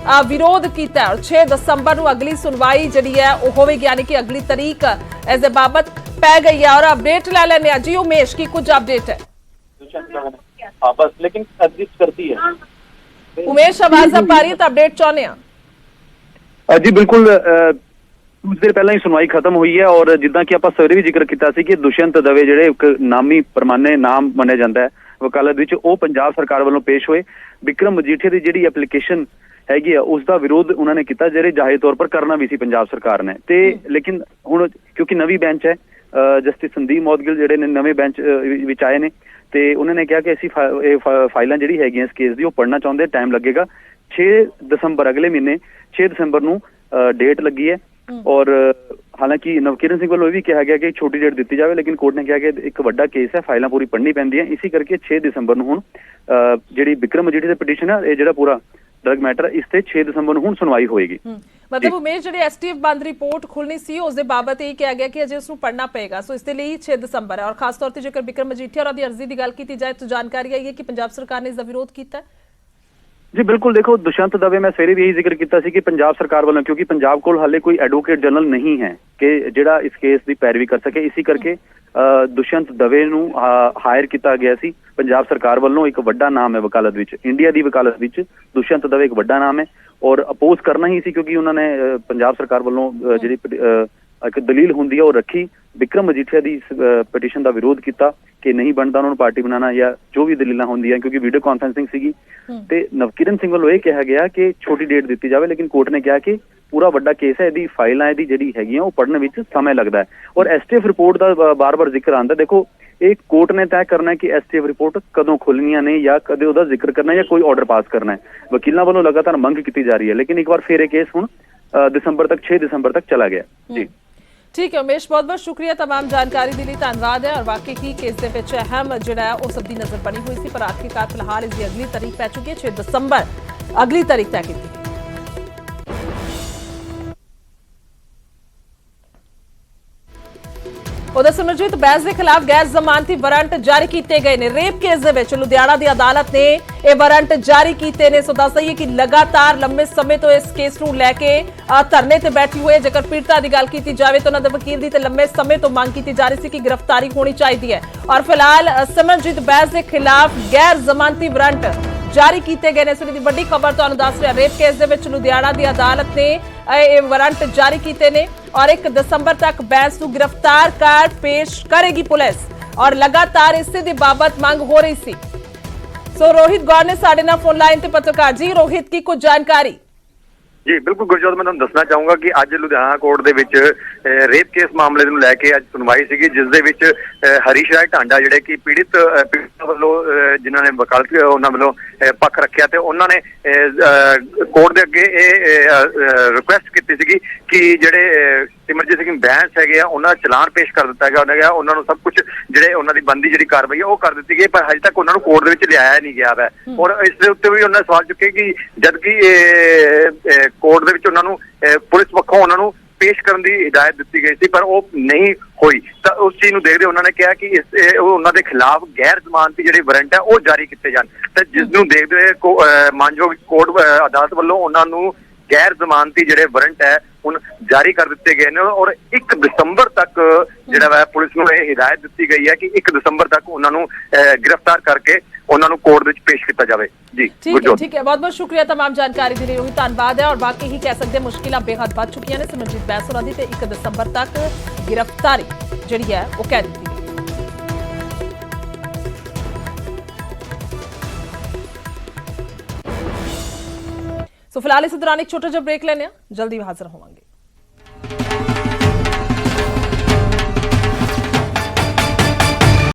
विरोध किया और 6 दसंबर नूं अगली सुनवाई जिहड़ी है वो होवेगी, यानी कि अगली तारीख इस दे बाबत पै गई है। और अपडेट लै लैने जी उमेश की कुछ अपडेट है? बस लेकिन एग्जिस्ट करती है उमेश, आवाज आ पा रही है तो अपडेट चाहते हैं। जी बिल्कुल, कुछ देर पहला ही सुनवाई खत्म हुई है। और जिदा कि आप सवेरे भी जिक्र किया कि दुष्यंत दवे ਜਿਹੜੇ ਇੱਕ ਨਾਮੀ ਪਰਮਾਨੇ ਨਾਮ ਮੰਨਿਆ ਜਾਂਦਾ ਹੈ ਵਕਾਲਤ ਵਿੱਚ, ਉਹ ਪੰਜਾਬ ਸਰਕਾਰ ਵੱਲੋਂ ਪੇਸ਼ ਹੋਏ। ਵਿਕਰਮ ਮਜੀਠੀਆ ਦੀ ਜਿਹੜੀ ਐਪਲੀਕੇਸ਼ਨ ਹੈਗੀ ਆ ਉਸ ਦਾ ਵਿਰੋਧ ਉਹਨਾਂ ਨੇ ਕੀਤਾ, ਜਿਹੜੇ ਜਾਹਿਰ ਤੌਰ ਪਰ ਕਰਨਾ ਵੀ ਸੀ ਪੰਜਾਬ ਸਰਕਾਰ ਨੇ। ਤੇ ਲੇਕਿਨ ਹੁਣ ਕਿਉਂਕਿ ਨਵੀਂ ਬੈਂਚ ਹੈ, ਜਸਟਿਸ ਸੰਦੀਪ ਮੌਦਗਿਲ ਜਿਹੜੇ ਨੇ ਨਵੇਂ ਬੈਂਚ ਵਿੱਚ ਆਏ ਨੇ, ਤੇ ਉਹਨਾਂ ਨੇ ਕਿਹਾ ਕਿ ਅਸੀਂ ਫਾਈਲਾਂ ਜਿਹੜੀ ਹੈਗੀਆਂ ਇਸ ਕੇਸ ਦੀ ਉਹ ਪੜ੍ਹਨਾ ਚਾਹੁੰਦੇ, ਟਾਈਮ ਲੱਗੇਗਾ। 6 ਦਸੰਬਰ ਅਗਲੇ ਮਹੀਨੇ 6 ਦਸੰਬਰ ਨੂੰ ਡੇਟ ਲੱਗੀ ਹੈ। ਔਰ ਹਾਲਾਂਕਿ ਨਵਕਿਰਨ ਸਿੰਘ ਵੱਲੋਂ ਇਹ ਵੀ ਕਿਹਾ ਗਿਆ ਕਿ ਛੋਟੀ ਡੇਟ ਦਿੱਤੀ ਜਾਵੇ, ਲੇਕਿਨ ਕੋਰਟ ਨੇ ਕਿਹਾ ਕਿ ਇੱਕ ਵੱਡਾ ਕੇਸ ਹੈ, ਫਾਈਲਾਂ ਪੂਰੀ ਪੜ੍ਹਨੀ ਪੈਂਦੀਆਂ, ਇਸੇ ਕਰਕੇ 6 ਦਸੰਬਰ ਨੂੰ ਹੁਣ ਜਿਹੜੀ ਵਿਕਰਮ ਮਜੀਠੀਆ ਦੀ ਪਟੀਸ਼ਨ ਹੈ, ਇਹ ਜਿਹੜਾ ਪੂਰਾ ਡਰਗ ਮੈਟਰ, ਇਸ ਤੇ 6 ਦਸੰਬਰ ਨੂੰ ਹੁਣ ਸੁਣਵਾਈ ਹੋਏਗੀ। मतलब उमेश ਜਿਹੜੀ STF ਬੰਦ ਰਿਪੋर्ट खुलनी सी उस दे बाबत यही कहा गया कि अजे उसਨੂੰ पढ़ना पेगा, सो इस दे ਲਈ 6 ਦਸੰਬਰ है। और खास तौर ਤੇ ਜੇਕਰ ਵਿਕਰਮ ਮਜੀਠੀਆ और दी अर्जी ਦੀ ਗੱਲ ਕੀਤੀ ਜਾਏ तो जानकारी आई है कि पंजाब सरकार ने इसका विरोध ਕੀਤਾ। जी बिल्कुल, देखो दुष्यंत दवे मैं सवेरे भी यही जिक्र किया कि पंजाब सरकार वालों, क्योंकि पंजाब को हाले कोई एडवोकेट जनरल नहीं है कि जिहड़ा इस केस की पैरवी कर सके, इसी करके दुष्यंत दवे नूं हायर किया गया सी। पंजाब सरकार वालों एक वड्डा नाम है वकालत विच, इंडिया की वकालत विच दुष्यंत दवे एक वड्डा नाम है और अपोज करना ही सी, क्योंकि उन्होंने पंजाब सरकार वालों जिहड़ी एक दलील हुंदी है वो रखी। विक्रम मजीठिया की पटीशन का विरोध किया कि नहीं बनता उन्होंने पार्टी बनाना या जो भी दलील होंगी, क्योंकि वीडियो कॉन्फ्रेंसिंग सीगी। ते नवकिरण सिंह वालों ये कहा गया कि छोटी डेट दी जाए, लेकिन कोर्ट ने कहा कि पूरा वड्डा केस है, यदि फाइलां इहदी जिहड़ी हैगियां वो पढ़ने विच समय लगता है। और STF रिपोर्ट का बार बार जिक्र आंदा, देखो एक कोर्ट ने तय करना है कि STF रिपोर्ट कदों खुलनियां ने या कदे उहदा जिक्र करना है या कोई ऑर्डर पास करना है। वकीलों वालों लगातार मंग की जा रही है, लेकिन एक बार फिर केस हुण दिसंबर तक 6 दिसंबर तक चला गया। जी ठीक है उमेश, बहुत बहुत शुक्रिया तमाम जानकारी के लिए, धन्यवाद है। और वाकई ही केस के विच अहम जिहड़ा है वो सब दी नजर बनी हुई सी, पर आखिरकार फिलहाल इसकी अगली तारीख पै चुकी है, 6 दसंबर अगली तारीख तय की। उधर सिमरजीत बैस के खिलाफ गैर जमानती वारंट जारी किए गए ने। रेप केस दे विच लुधियाना की अदालत ने यह वारंट जारी किए ने। सो दस दईए कि लगातार लंबे समय तो इस केस नूं लैके धरने ते बैठी हुई है। जेकर पीड़िता की गल की जाए तो उन्होंने वकील की लंबे समय तो मांग की जा रही थी कि गिरफ्तारी होनी चाहिए है। और फिलहाल सिमरजीत बैस के खिलाफ गैर जमानती वारंट जारी किए गए ने। इस वड्डी खबर तुहानूं दस रहा, रेप केस दे विच लुधियाना की अदालत ने वारंट जारी किए ने और 1 दसंबर तक बैस को गिरफ्तार कर पेश करेगी पुलिस। और लगातार इसे दी बाबत मांग हो रही सी। सो रोहित गौर ने साडे नाल फोन लाइन ते पत्रकार जी, रोहित की कुछ जानकारी? जी बिल्कुल गुरजोत, मैं तुहानूं दसना चाहूंगा कि अज लुधियाना कोर्ट दे विच रेप केस मामले नूं लैके अज सुनवाई सीगी, जिस दे विच हरीश राय ढांडा जिहड़े कि पीड़ित वल्लों जिन्हां ने वकालत उन्हां वल्लों पक्ष रखिया ते उन्हां ने कोर्ट दे अगे रिक्वेस्ट कीती सीगी कि जिहड़े सिमरजीत सिंह बैंस हैगे आ उन्हां दा चलान पेश कर दिता गया, उन्हां नूं सब कुछ जिहड़े उन्हां दी बनदी जिहड़ी कार्रवाई है वो कर दित्ती गई, पर हजे तक उन्हां नूं कोर्ट दे विच लिआया नहीं गया है। और इस दे उत्ते भी उन्हां सवाल चुके कि जदकि कोर्ट दे विच उन्हां नूं पुलिस पक्षों उन्हां नूं पेश करने की हिदायत दी गई थी, पर वो नहीं हुई। तो उस चीज को देखते उन्होंने कहा कि उन्होंने खिलाफ गैर जमानती जिहड़े वारंट है वो जारी किए जान। तो जिसनों देखते हुए मानयोग कोर्ट अदालत वालों उन्होंने गैर जमानती जिहड़े वारंट है उन जारी कर दिए गए हैं। और 1 दसंबर तक जिहड़ा पुलिस को यह हिदायत दी गई है कि 1 दसंबर तक उन्होंने गिरफ्तार करके उन्होंने कोर्ट में पेश किया जाए। जी ठीक है, बहुत बहुत शुक्रिया तमाम जानकारी के लिए रोहित, धन्यवाद है। और बाकी ही कह सकते मुश्किल बेहद बढ़ चुकी ने सिमरजीत बैस होरां दी ते 1 दसंबर तक गिरफ्तारी जिहड़ी है वो कह दी गई। सो फिलहाल इस दौरान एक छोटा जिहा ब्रेक लेने, जल्दी हाजिर होवांगे।